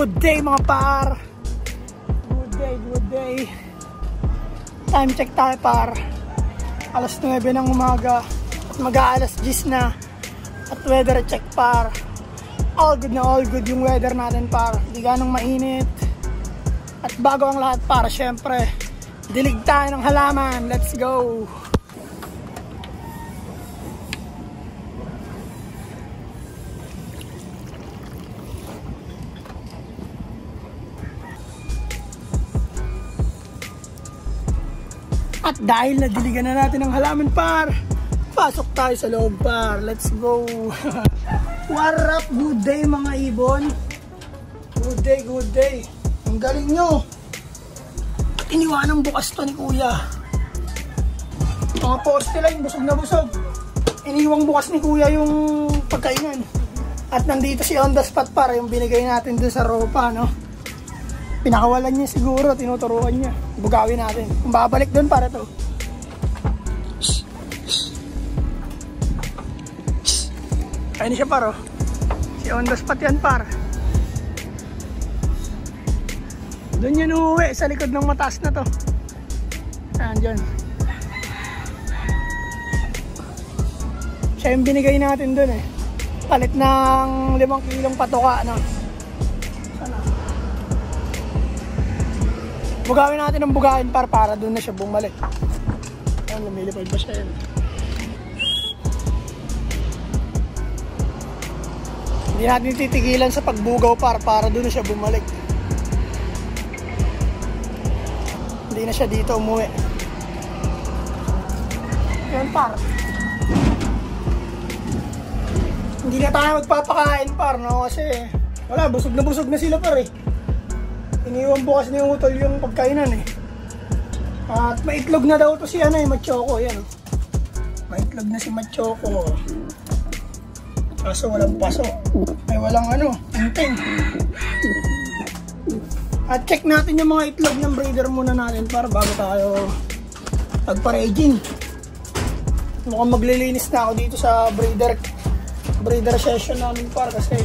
Good day mga par. Good day. Time check tayo par. Alas 9 ng umaga at mag-aalas 10 na. At weather check par. All good yung weather natin par. Hindi ganong mainit. At bago ang lahat par, syempre dilig tayo ng halaman. Let's go. At dahil nadiligan na natin ang halaman par, pasok tayo sa loob par. Let's go. What up? Good day mga ibon. Good day. Ang galing nyo. Iniwanang bukas to ni kuya. Mga poste line, busog na busog. Iniwang bukas ni kuya yung pagkainan. At nandito si on the spot par, yung binigay natin dun sa ropa, no? Pinakawalan niya siguro, tinuturuan niya. Bugawin natin. Kung babalik doon para to. Ayun siya par, oh. Si on the spot yan par. Doon yan uuwi sa likod ng mataas na to. Ayan dyan. Siya yung binigay natin doon eh. Palit ng 5 kilong patoka, no? Bugawin natin ang bugain para doon na siya bumalik. Ayan, lumilipad ba siya yan? Hindi natin titigilan sa pagbugaw para doon na siya bumalik. Hindi na siya dito umuwi. Ayan par. Hindi na tayo magpapakain par, no? Kasi wala, busog na sila par eh. Iniwan bukas ni Utol yung pagkainan eh. At maitlog na daw to si Machoko. Yan. Maitlog na si Machoko. Kaso walang paso. Ay walang tingting. At check natin yung mga itlog ng breeder muna natin para bago tayo magpa-raging. Mukhang maglilinis na ako dito sa breeder session namin par kasi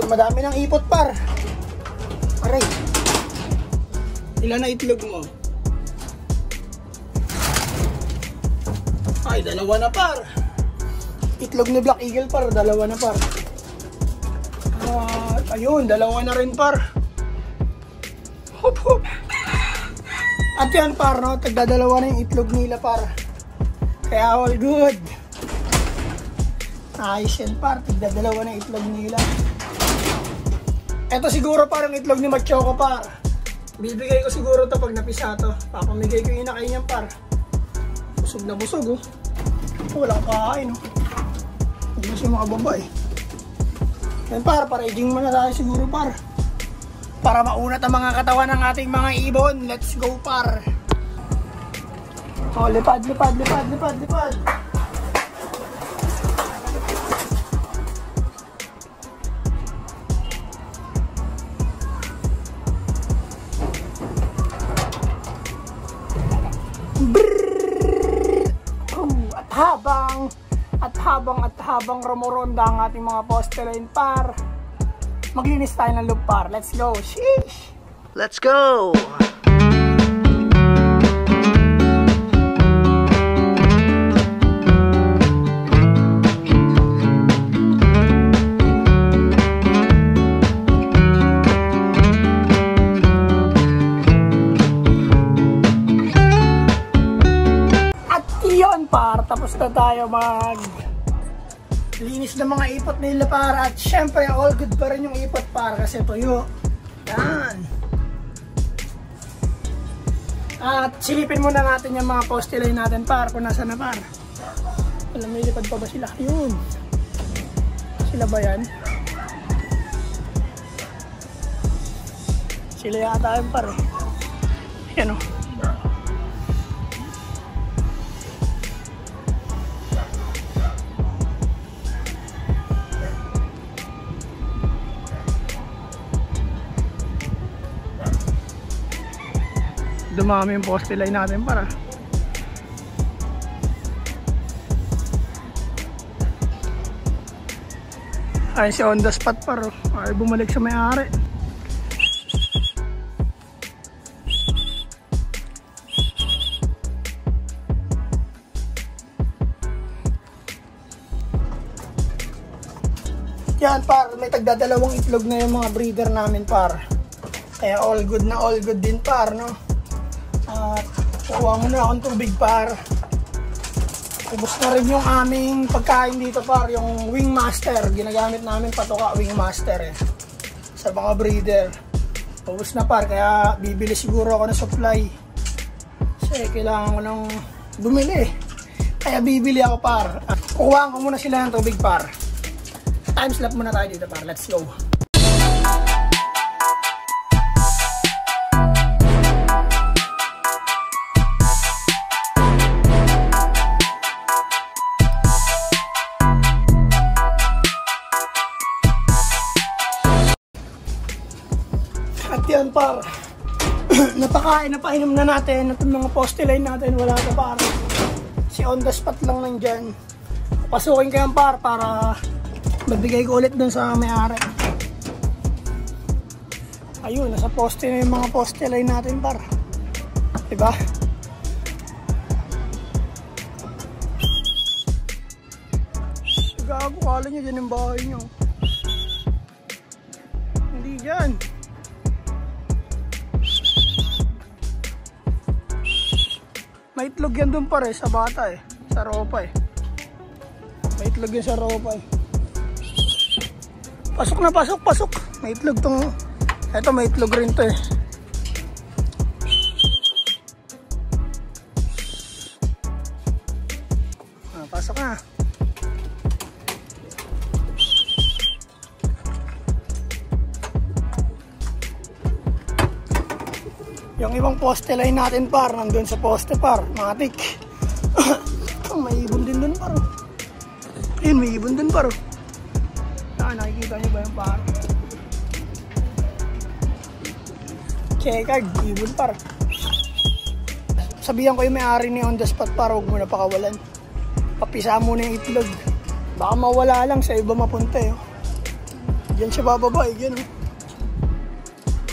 madami ng ipot par. Aray. Ilan na itlog mo? Ay, 2 na par. Itlog ni Black Eagle par, 2 na par. Ayun, 2 na rin par. Hop hop. At yan par, no? Tagdadalawa na yung itlog nila par. Kaya all good. Ayos yan par, tagdadalawa na yung itlog nila. Ito siguro parang itlog ni Machoko par. Bibigay ko siguro to pag napisa to. Papamigay ko yung inakay niyan par. Busog na busog oh. Walang kain oh. Hindi na siya makababa eh. Yan par, paraging muna tayo siguro par. Para maunat ang mga katawan ng ating mga ibon. Let's go par. Oh, lipad. At habang rumoronda ang ating mga poste line par, maglinis tayo ng loop par. Let's go. Sheesh. Let's go. Par, tapos na tayo linis ng mga ipot nila par. At syempre all good pa rin yung ipot par kasi tuyo. Yan. At silipin muna natin yung mga poste line natin par kung nasa na par. Alam, may lipad pa ba sila? Yun. Sila ba yan? Sila yata yung par eh. Yan o. Dumami yung poste line natin para. Ay, si on the spot par. Ay, bumalik sa may-ari. Yan par, may tagdadalawang itlog na yung mga breeder namin par. Kaya all good na all good din par, no? At kuha muna akong tubig par. Ubus na rin yung aming pagkain dito par, yung Wing Master. Ginagamit namin patuka Wing Master sa mga breeder. Ubus na par, kaya bibili siguro ako ng supply. Kasi kailangan ko ng bumili. Kaya bibili ako par. Kuhaan ko muna sila ng tubig par. Time slap muna tayo dito par. Let's go. At yan par. Napainom na natin at mga poste line natin. Wala na par. Si on the spot lang nandyan. Pasukin ko yan par para magbigay ko ulit dun sa may-ari. Ayun, nasa poste na yung mga poste line natin par. Diba? Gago, kala nyo dyan yung bahay nyo. Hindi dyan. May itlog yan dun par sa bata sa ropa May itlog yan sa ropa Pasok na, pasok, pasok. May itlog tong... Eto, may itlog rin to Pasok na. Yung ibang poste line natin par, nandun sa poste par, matik. May ibon din dun par. Ayun, may ibon dun par. Nakikita nyo ba yung par? Checkard, ibon par. Sabihan ko yung may-ari ni on the spot par, huwag mo na pakawalan. Papisa muna yung itlog. Baka mawala lang, sa iba mapunta Diyan siya bababa dyan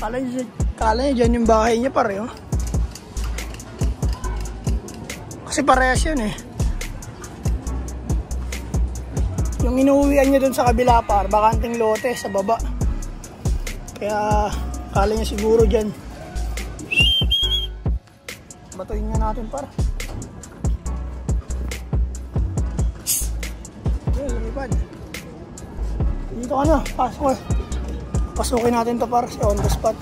Kala niya dyan yung bahay niya par Kasi parehas yun Yung inuwian niya dun sa kabila par, bakanting lote sa baba. Kaya kala niya siguro dyan. Batuin nga natin par. Okay, lumipad. Dito ka na, pasok Pasukin natin to par, sa on the spot.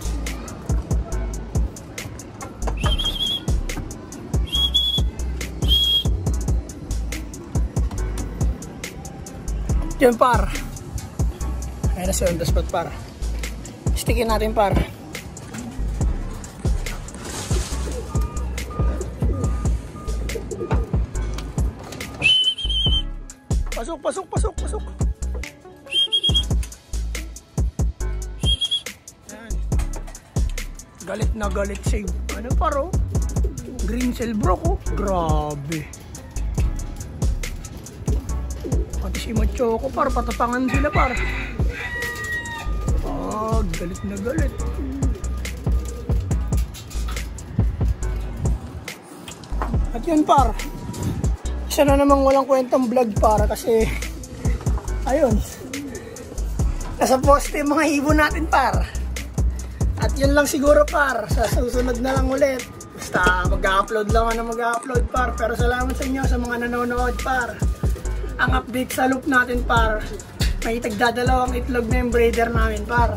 Yan par. Ayan na si on the spot par. Stickin natin par. Pasok, pasok, pasok, pasok. Ayan. Galit na galit save. Ano par Green silver Grabe. Si Machoco par, patapangan sila par. Galit na galit. At yun par, isa na namang walang kwentang vlog par. Kasi ayun, nasa poste mga ibon natin par. At yun lang siguro par, sa susunod na lang ulit. Basta mag-upload lang ako mag-upload par. Pero salamat sa inyo sa mga nanonood par. Ang update sa loop natin par, may tagdadalawang itlog na yung breeder namin par.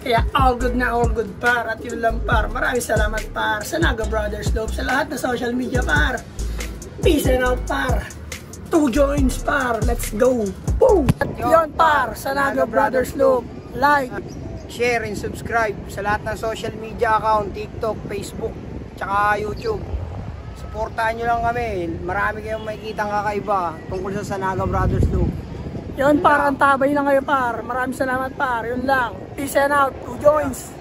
Kaya all good na all good par. At yun lang par, maraming salamat par sa Naga Brothers Loop sa lahat na social media par. Peace and out par. 2 joins par, let's go. Boom! At yun par, sa Naga Brothers Loop, like, share and subscribe sa lahat ng social media account, TikTok, Facebook, tsaka YouTube. Supportahan nyo lang kami. Marami kayong makikita kakaiba tungkol sa Naga Brothers Loop. Yun par, ang tabay lang kayo par. Maraming salamat par. Yun lang. Peace and out. 2 joints.